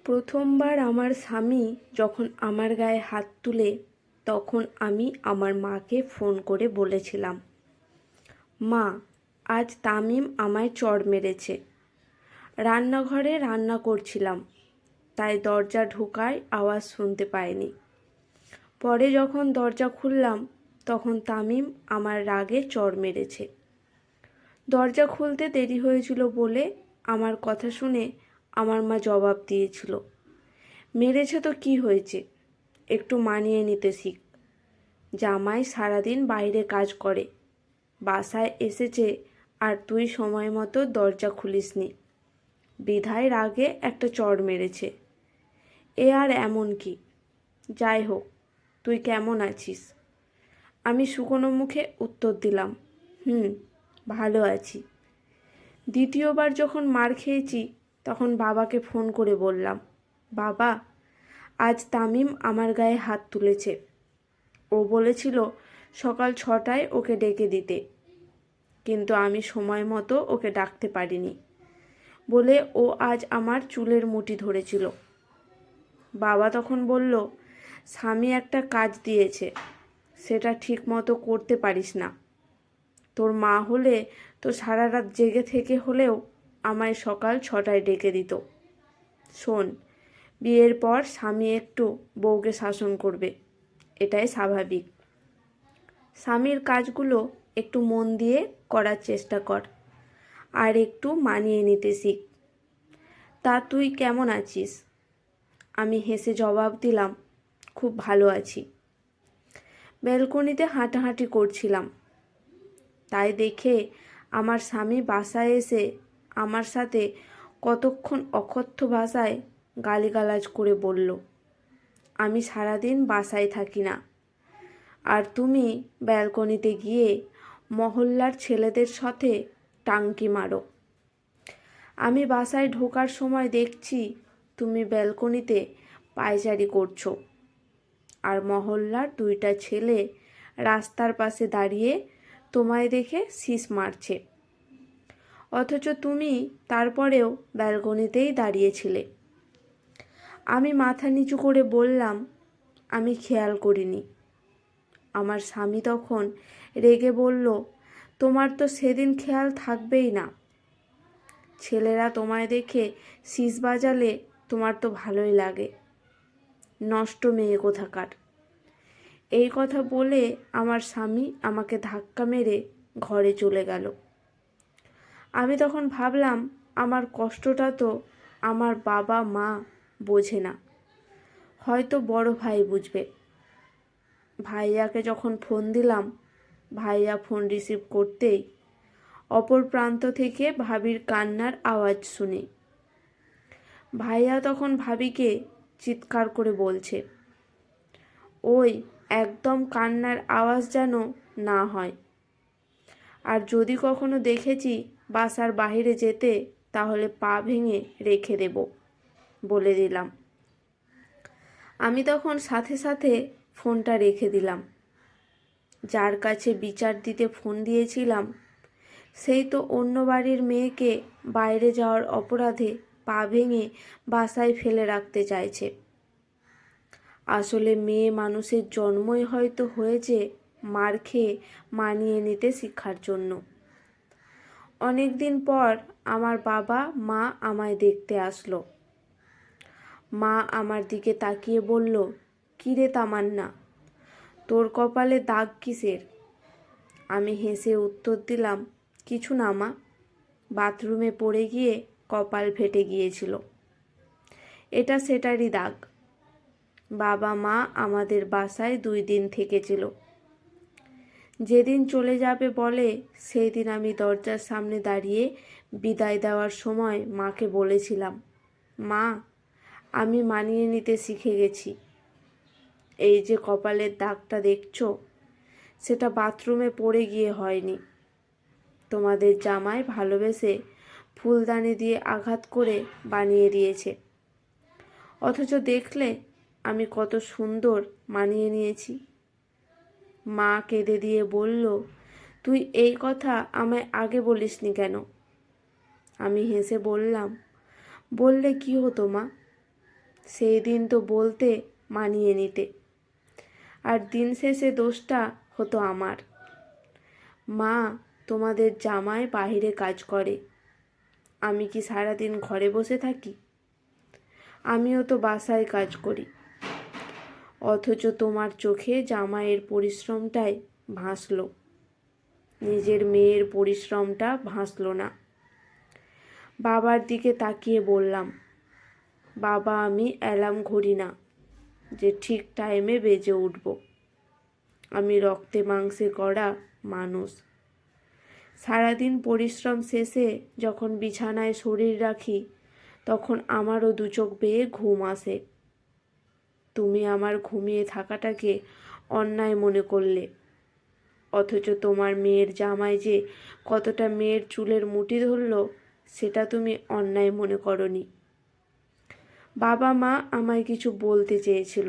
প্রথমবার আমার স্বামী যখন আমার গায়ে হাত তুলে তখন আমি আমার মাকে ফোন করে বলেছিলাম, মা, আজ তামিম আমায় চড় মেরেছে। রান্নাঘরে রান্না করছিলাম, তাই দরজা ঢোকার আওয়াজ শুনতে পাইনি। পরে যখন দরজা খুললাম তখন তামিম আমার রাগে চড় মেরেছে। দরজা খুলতে দেরি হয়েছিল বলে আমার কথা শুনে আমার মা জবাব দিয়েছিল, মেরেছে তো কি হয়েছে, একটু মানিয়ে নিতে শিখ। জামাই সারাদিন বাইরে কাজ করে, বাসায় এসেছে আর তুই সময় মতো দরজা খুলিসনি, বিধায় রাগে একটা চড় মেরেছে। এ আর এমন কি? যাই হোক, তুই কেমন আছিস? আমি শুকনো মুখে উত্তর দিলাম, ভালো আছি। দ্বিতীয়বার যখন মার খেয়েছি তখন বাবাকে ফোন করে বললাম, বাবা, আজ তামিম আমার গায়ে হাত তুলেছে। ও বলেছিল সকাল 6টায় ওকে ডেকে দিতে, কিন্তু আমি সময় মতো ওকে ডাকতে পারিনি বলে ও আজ আমার চুলের মুঠি ধরেছিল। বাবা তখন বলল, স্বামী একটা কাজ দিয়েছে, সেটা ঠিক মতো করতে পারিস না। তোর মা হলে তো সারা রাত জেগে থেকে হলেও আমায় সকাল 6টায় ডেকে দিত। শোন, বিয়ের পর স্বামী একটু বউকে শাসন করবে, এটাই স্বাভাবিক। স্বামীর কাজগুলো একটু মন দিয়ে করার চেষ্টা কর আর একটু মানিয়ে নিতে শিখ। তা তুই কেমন আছিস? আমি হেসে জবাব দিলাম, খুব ভালো আছি। ব্যালকনিতে হাঁটাহাঁটি করছিলাম, তাই দেখে আমার স্বামী বাসায় এসে আমার সাথে কতক্ষণ অকথ্য ভাষায় গালিগালাজ করে বলল, আমি সারাদিন বাসায় থাকি না, আর তুমি ব্যালকনিতে গিয়ে মহল্লার ছেলেদের সাথে টাঙ্কি মারো। আমি বাসায় ঢোকার সময় দেখছি তুমি ব্যালকনিতে পায়চারি করছো, আর মহল্লার 2টা ছেলে রাস্তার পাশে দাঁড়িয়ে তোমায় দেখে শিস মারছে, অথচ তুমি তারপরেও ব্যালকনিতেই দাঁড়িয়েছিলে। আমি মাথা নিচু করে বললাম, আমি খেয়াল করিনি। আমার স্বামী তখন রেগে বলল, তোমার তো সেদিন খেয়াল থাকবেই না। ছেলেরা তোমায় দেখে শিস বাজালে তোমার তো ভালোই লাগে, নষ্ট মেয়ে কোথাকার। এই কথা বলে আমার স্বামী আমাকে ধাক্কা মেরে ঘরে চলে গেল। আমি তখন ভাবলাম, আমার কষ্টটা তো আমার বাবা মা বোঝে না, হয়তো বড় ভাই বুঝবে। ভাইয়াকে যখন ফোন দিলাম, ভাইয়া ফোন রিসিভ করতেই অপর প্রান্ত থেকে ভাবির কান্নার আওয়াজ শুনি। ভাইয়া তখন ভাবিকে চিৎকার করে বলছে, ওই একদম কান্নার আওয়াজ যেন না হয়, আর যদি কখনো দেখেছি বাসার বাইরে যেতে তাহলে পা ভেঙে রেখে দেব, বলে দিলাম। আমি তখন সাথে সাথে ফোনটা রেখে দিলাম। যার কাছে বিচার দিতে ফোন দিয়েছিলাম সেই তো অন্য বাড়ির মেয়েকে বাইরে যাওয়ার অপরাধে পা ভেঙে বাসায় ফেলে রাখতে চাইছে। আসলে মেয়ে মানুষের জন্মই হয়তো হয়েছে মার খেয়ে মানিয়ে নিতে শিক্ষার জন্য। অনেক দিন পর আমার বাবা মা আমায় দেখতে আসলো। মা আমার দিকে তাকিয়ে বলল, কিরে তামান্না, তোর কপালে দাগ কিসের? আমি হেসে উত্তর দিলাম, কিছু না মা, বাথরুমে পড়ে গিয়ে কপাল ফেটে গিয়েছিল, এটা সেটারই দাগ। বাবা মা আমাদের বাসায় 2 দিন থেকেছিল। যেদিন চলে যাবে বলে সেই দিন আমি দরজার সামনে দাঁড়িয়ে বিদায় দেওয়ার সময় মাকে বলেছিলাম, মা, আমি মানিয়ে নিতে শিখে গেছি। এই যে কপালের দাগটা দেখছো, সেটা বাথরুমে পড়ে গিয়ে হয়নি, তোমাদের জামাই ভালোবেসে ফুলদানি দিয়ে আঘাত করে বানিয়ে দিয়েছে। অথচ দেখলে আমি কত সুন্দর মানিয়ে নিয়েছি। মা কেঁদে দিয়ে বলল, তুই এই কথা আমায় আগে বলিসনি কেন? আমি হেসে বললাম, বললে কি হতো মা, সেই দিন তো বলতে মানিয়ে নিতে, আর দিন শেষে দোষটা হতো আমার। মা, তোমাদের জামাই বাইরে কাজ করে, আমি কি সারাদিন ঘরে বসে থাকি? আমিও তো বাসায় কাজ করি, অথচ তোমার চোখে জামাইয়ের পরিশ্রমটাই ভাসলো, নিজের মেয়ের পরিশ্রমটা ভাসলো না। বাবার দিকে তাকিয়ে বললাম, বাবা, আমি অ্যালার্ম ঘড়ি না যে ঠিক টাইমে বেজে উঠব। আমি রক্তে মাংসে গড়া মানুষ। সারাদিন পরিশ্রম শেষে যখন বিছানায় শরীর রাখি, তখন আমারও দু চোখ বেয়ে ঘুম আসে। তুমি আমার ঘুমিয়ে থাকাটাকে অন্যায় মনে করলে, অথচ তোমার মেয়ের জামাই যে কতটা মেয়ের চুলের মুঠি ধরল, সেটা তুমি অন্যায় মনে করনি। বাবা মা আমায় কিছু বলতে চেয়েছিল,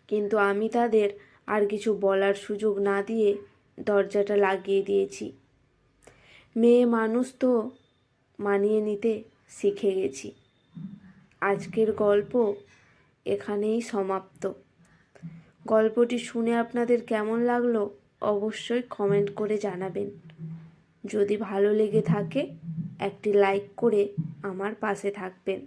কিন্তু আমি তাদের আর কিছু বলার সুযোগ না দিয়ে দরজাটা লাগিয়ে দিয়েছি। মেয়ে মানুষ তো মানিয়ে নিতে শিখে গেছি। আজকের গল্প এখানেই সমাপ্ত। গল্পটি শুনে আপনাদের কেমন লাগলো অবশ্যই কমেন্ট করে জানাবেন। যদি ভালো লেগে থাকে একটি লাইক করে আমার পাশে থাকবেন।